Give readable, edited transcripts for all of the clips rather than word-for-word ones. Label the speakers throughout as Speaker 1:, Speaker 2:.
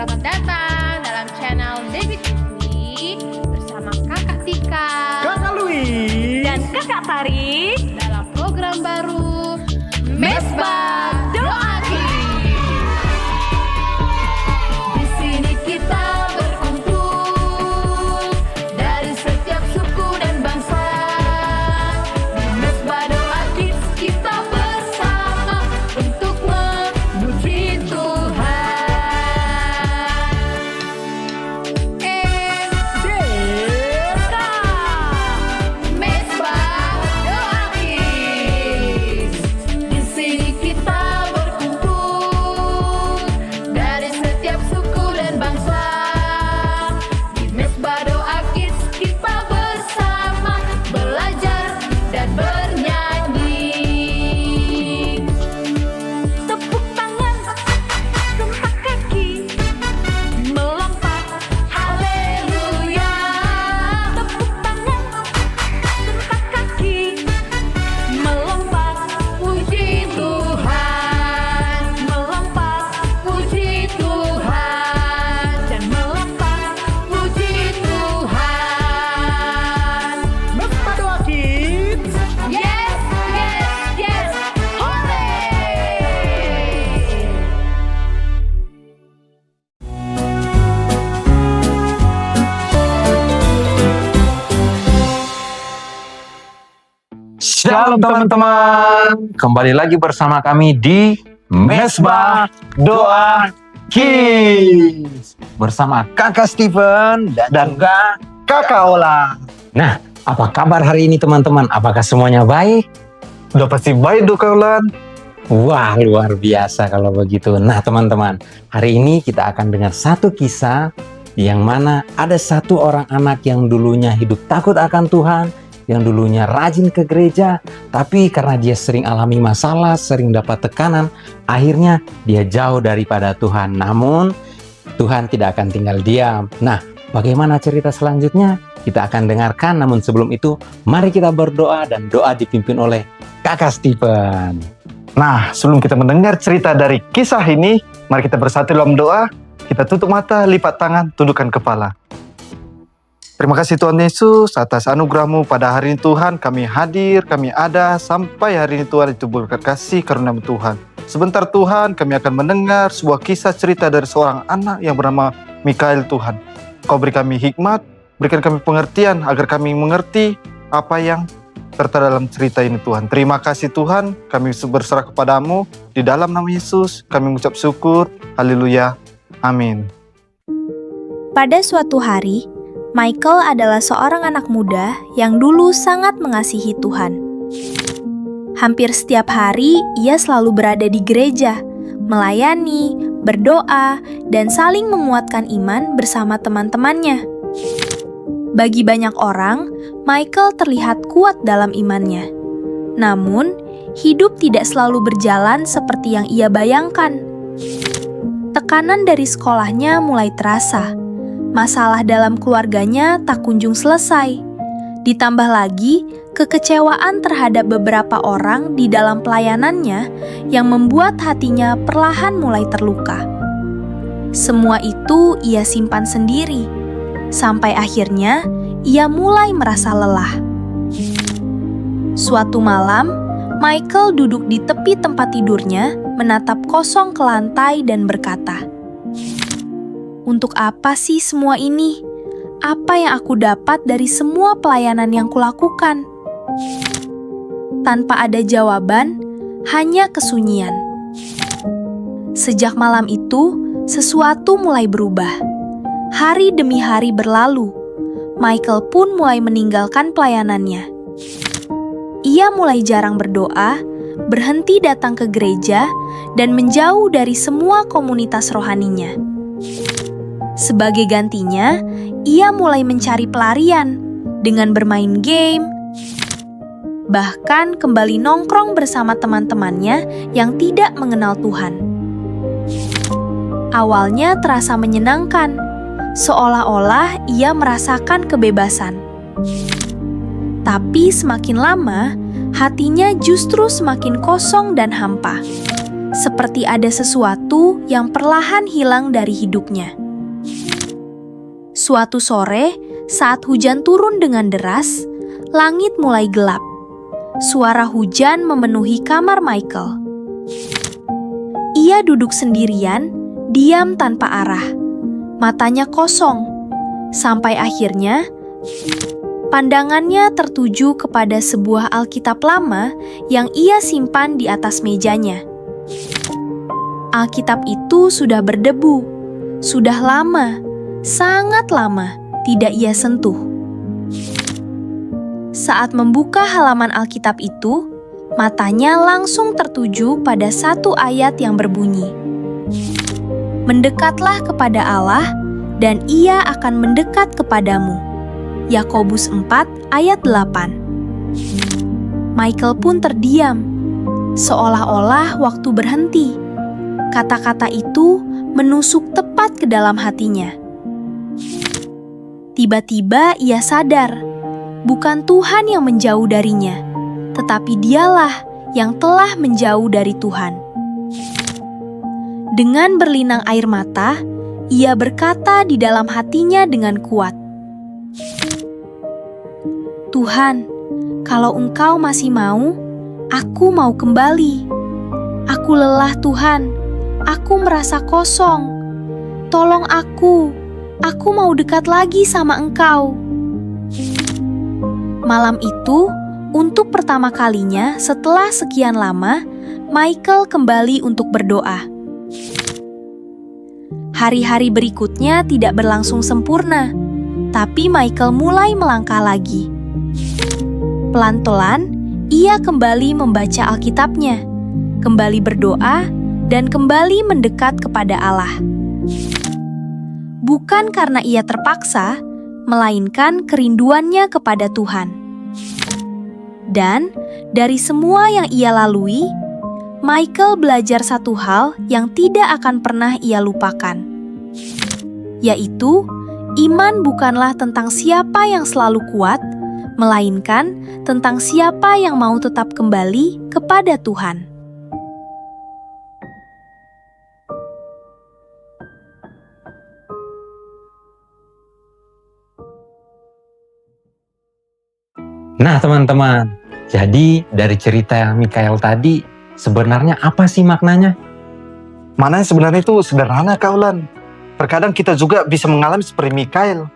Speaker 1: Selamat datang dalam channel David TV bersama Kakak Tika,
Speaker 2: Kakak Louis,
Speaker 3: dan Kakak Tari
Speaker 1: dalam program baru Mesbah Doa Kids. Di sini kita berkumpul dari setiap suku dan bangsa. Di Mesbah Doa Kids kita bersama untuk memuji Tuhan. Mesbah Doa Kids. Di sini kita berkumpul dari setiap suku dan bangsa. Di Mesbah Doa Kids kita bersama belajar dan bernyanyi.
Speaker 3: tepuk tangan, gempak kaki, melompat,
Speaker 1: Haleluya.
Speaker 3: tepuk tangan, gempak kaki, melompat,
Speaker 1: Puji Tuhan,
Speaker 3: melompat,
Speaker 1: puji Tuhan,
Speaker 3: dan melompat.
Speaker 1: puji Tuhan.
Speaker 2: Mesbah Doa Kids.
Speaker 1: Yes, yes, yes. Hore!
Speaker 4: Shalom teman-teman, kembali lagi bersama kami di Mesbah Doa Kids bersama Kakak Steven dan juga
Speaker 2: Kakak Ola.
Speaker 4: Nah, apa kabar hari ini teman-teman? Apakah semuanya baik?
Speaker 2: Udah pasti baik dong Kak Olan.
Speaker 4: Wah, luar biasa kalau begitu. Nah teman-teman, hari ini kita akan dengar satu kisah yang mana ada satu orang anak yang dulunya hidup takut akan Tuhan, yang dulunya rajin ke gereja, tapi karena dia sering alami masalah, sering dapat tekanan, akhirnya dia jauh daripada Tuhan. Namun, Tuhan tidak akan tinggal diam. Nah, bagaimana cerita selanjutnya? Kita akan dengarkan, namun sebelum itu, mari kita berdoa dan doa dipimpin oleh Kakak Steven.
Speaker 2: Nah, sebelum kita mendengar cerita dari kisah ini, mari kita bersatu dalam doa. Kita tutup mata, lipat tangan, tundukkan kepala. Terima kasih Tuhan Yesus atas anugerah-Mu pada hari ini Tuhan. Kami hadir, kami ada sampai hari ini Tuhan, itu berkat kasih karunia Tuhan. Sebentar Tuhan, kami akan mendengar sebuah kisah cerita dari seorang anak yang bernama Mikael Tuhan. Kau beri kami hikmat, berikan kami pengertian agar kami mengerti apa yang tertera dalam cerita ini Tuhan. Terima kasih Tuhan, kami berserah kepadamu. Di dalam nama Yesus, kami mengucap syukur. Haleluya. Amin.
Speaker 5: Pada suatu hari, Michael adalah seorang anak muda yang dulu sangat mengasihi Tuhan. Hampir setiap hari, ia selalu berada di gereja, melayani, berdoa, dan saling menguatkan iman bersama teman-temannya. Bagi banyak orang, Michael terlihat kuat dalam imannya. Namun, hidup tidak selalu berjalan seperti yang ia bayangkan. Tekanan dari sekolahnya mulai terasa. Masalah dalam keluarganya tak kunjung selesai. Ditambah lagi, kekecewaan terhadap beberapa orang di dalam pelayanannya yang membuat hatinya perlahan mulai terluka. Semua itu ia simpan sendiri, sampai akhirnya ia mulai merasa lelah. Suatu malam, Michael duduk di tepi tempat tidurnya, menatap kosong ke lantai dan berkata, "Untuk apa sih semua ini? Apa yang aku dapat dari semua pelayanan yang kulakukan?" Tanpa ada jawaban, hanya kesunyian. Sejak malam itu, sesuatu mulai berubah. Hari demi hari berlalu. Michael pun mulai meninggalkan pelayanannya. Ia mulai jarang berdoa, berhenti datang ke gereja, dan menjauh dari semua komunitas rohaninya. Sebagai gantinya, ia mulai mencari pelarian dengan bermain game, bahkan kembali nongkrong bersama teman-temannya yang tidak mengenal Tuhan. Awalnya terasa menyenangkan, seolah-olah ia merasakan kebebasan. Tapi semakin lama, hatinya justru semakin kosong dan hampa. seperti ada sesuatu yang perlahan hilang dari hidupnya. Suatu sore, saat hujan turun dengan deras, langit mulai gelap. Suara hujan memenuhi kamar Michael. Ia duduk sendirian, diam tanpa arah. Matanya kosong, sampai akhirnya pandangannya tertuju kepada sebuah Alkitab lama yang ia simpan di atas mejanya. Alkitab itu sudah berdebu, sudah lama, sangat lama tidak ia sentuh. Saat membuka halaman Alkitab itu, matanya langsung tertuju pada satu ayat yang berbunyi, "Mendekatlah kepada Allah, dan Ia akan mendekat kepadamu." Yakobus 4 ayat 8. Michael pun terdiam, seolah-olah waktu berhenti. Kata-kata itu menusuk tepat ke dalam hatinya. Tiba-tiba ia sadar, bukan Tuhan yang menjauh darinya, tetapi dialah yang telah menjauh dari Tuhan. Dengan berlinang air mata, ia berkata di dalam hatinya dengan kuat, "Tuhan, kalau Engkau masih mau, aku mau kembali. Aku lelah Tuhan, aku merasa kosong. Tolong aku mau dekat lagi sama Engkau." Malam itu, untuk pertama kalinya setelah sekian lama, Michael kembali untuk berdoa. Hari-hari berikutnya tidak berlangsung sempurna, tapi Michael mulai melangkah lagi. Pelan-pelan, ia kembali membaca Alkitabnya, kembali berdoa, dan kembali mendekat kepada Allah. Bukan karena ia terpaksa, melainkan kerinduannya kepada Tuhan. Dan dari semua yang ia lalui, Michael belajar satu hal yang tidak akan pernah ia lupakan, yaitu iman bukanlah tentang siapa yang selalu kuat, melainkan tentang siapa yang mau tetap kembali kepada Tuhan.
Speaker 4: Nah teman-teman, jadi dari cerita Mikael tadi, sebenarnya apa sih maknanya?
Speaker 2: Mana sebenarnya itu sederhana kaulan. Terkadang kita juga bisa mengalami seperti Mikael.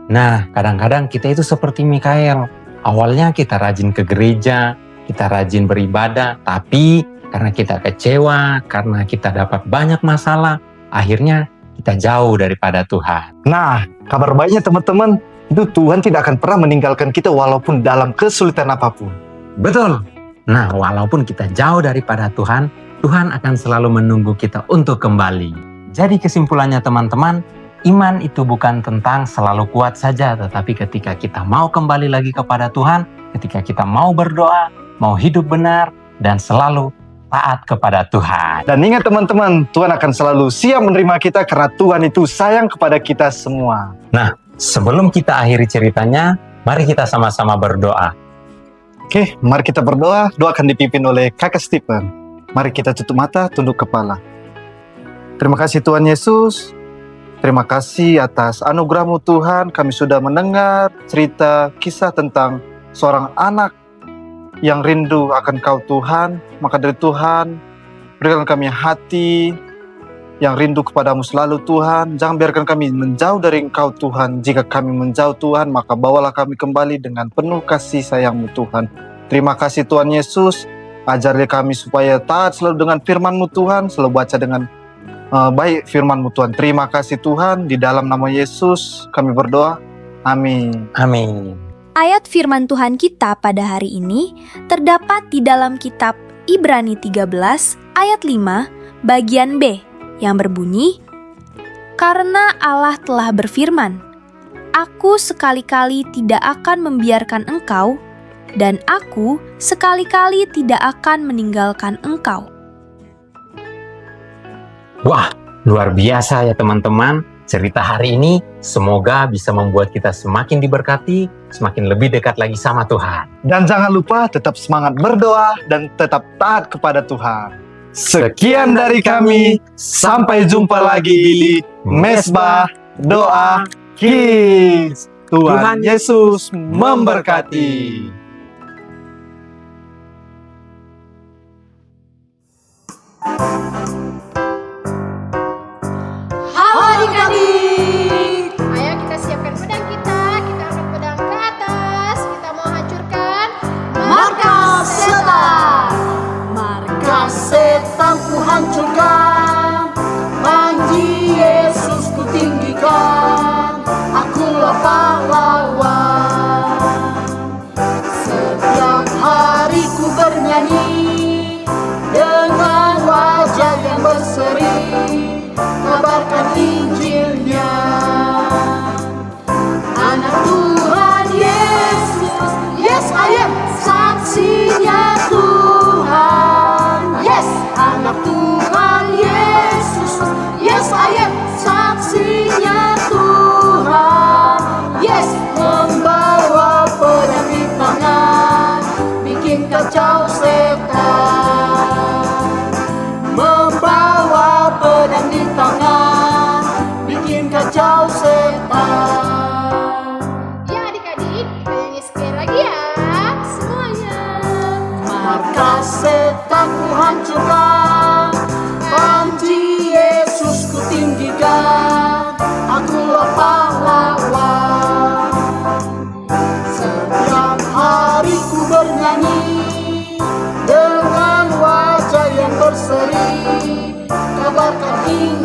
Speaker 4: Nah, kadang-kadang kita itu seperti Mikael. Awalnya kita rajin ke gereja, kita rajin beribadah, tapi karena kita kecewa, karena kita dapat banyak masalah, akhirnya kita jauh daripada Tuhan.
Speaker 2: Nah, kabar baiknya teman-teman, itu Tuhan tidak akan pernah meninggalkan kita walaupun dalam kesulitan apapun.
Speaker 4: Betul. Nah, walaupun kita jauh daripada Tuhan, Tuhan akan selalu menunggu kita untuk kembali. Jadi kesimpulannya teman-teman, iman itu bukan tentang selalu kuat saja, tetapi ketika kita mau kembali lagi kepada Tuhan, ketika kita mau berdoa, mau hidup benar, dan selalu taat kepada Tuhan.
Speaker 2: Dan ingat teman-teman, Tuhan akan selalu siap menerima kita karena Tuhan itu sayang kepada kita semua.
Speaker 4: Nah, sebelum kita akhiri ceritanya, mari kita sama-sama berdoa.
Speaker 2: Oke, mari kita berdoa. Doa akan dipimpin oleh Kakak Stephen. Mari kita tutup mata, tunduk kepala. Terima kasih Tuhan Yesus. Terima kasih atas anugerah-Mu Tuhan. Kami sudah mendengar cerita kisah tentang seorang anak yang rindu akan Kau Tuhan. Maka dari Tuhan, berikan kami hati yang rindu kepadamu selalu Tuhan. Jangan biarkan kami menjauh dari Engkau Tuhan. Jika kami menjauh Tuhan, maka bawalah kami kembali dengan penuh kasih sayang-Mu Tuhan. Terima kasih Tuhan Yesus. Ajari kami supaya taat selalu dengan firman-Mu Tuhan. Selalu baca dengan baik firman-Mu Tuhan. Terima kasih Tuhan. Di dalam nama Yesus kami berdoa. Amin.
Speaker 4: Amin.
Speaker 5: Ayat firman Tuhan kita pada hari ini terdapat di dalam kitab Ibrani 13 ayat 5 bagian B yang berbunyi, "Karena Allah telah berfirman, Aku sekali-kali tidak akan membiarkan engkau, dan aku sekali-kali tidak akan meninggalkan engkau."
Speaker 4: Wah, luar biasa ya teman-teman. Cerita hari ini semoga bisa membuat kita semakin diberkati, semakin lebih dekat lagi sama Tuhan.
Speaker 2: Dan jangan lupa tetap semangat berdoa dan tetap taat kepada Tuhan. Sekian dari kami. Sampai jumpa lagi di Mesbah Doa Kids. Tuhan Yesus memberkati.
Speaker 3: Halo adik-adik.
Speaker 1: Ayo kita siapkan pedang kita angkat pedang ke atas. Kita mau hancurkan
Speaker 3: Markas setan. Markas setan ku hancurkan. Panji Yesus ku tinggikan. Akulah pahlawan. Setiap hari ku bernyanyi dengan wajah yang berseri, kabarkan Injilnya. Anak Tuhan Yesus, yes I am saksinya Tuhan. Yes, anak Tuhan Yesus, yes I am saksinya Tuhan. Yes, membawa pedang di tangan, bikin kacau setan. Membawa pedang di tangan, bikin kacau setan.
Speaker 1: Ya adik-adik, kita nyanyi sekali lagi ya semuanya.
Speaker 3: Markas setan ku hancurkan, panji Yesus ku tinggikan. Akulah pahlawan. Setiap hari ku bernyanyi dengan wajah yang berseri, kabarkan Injil.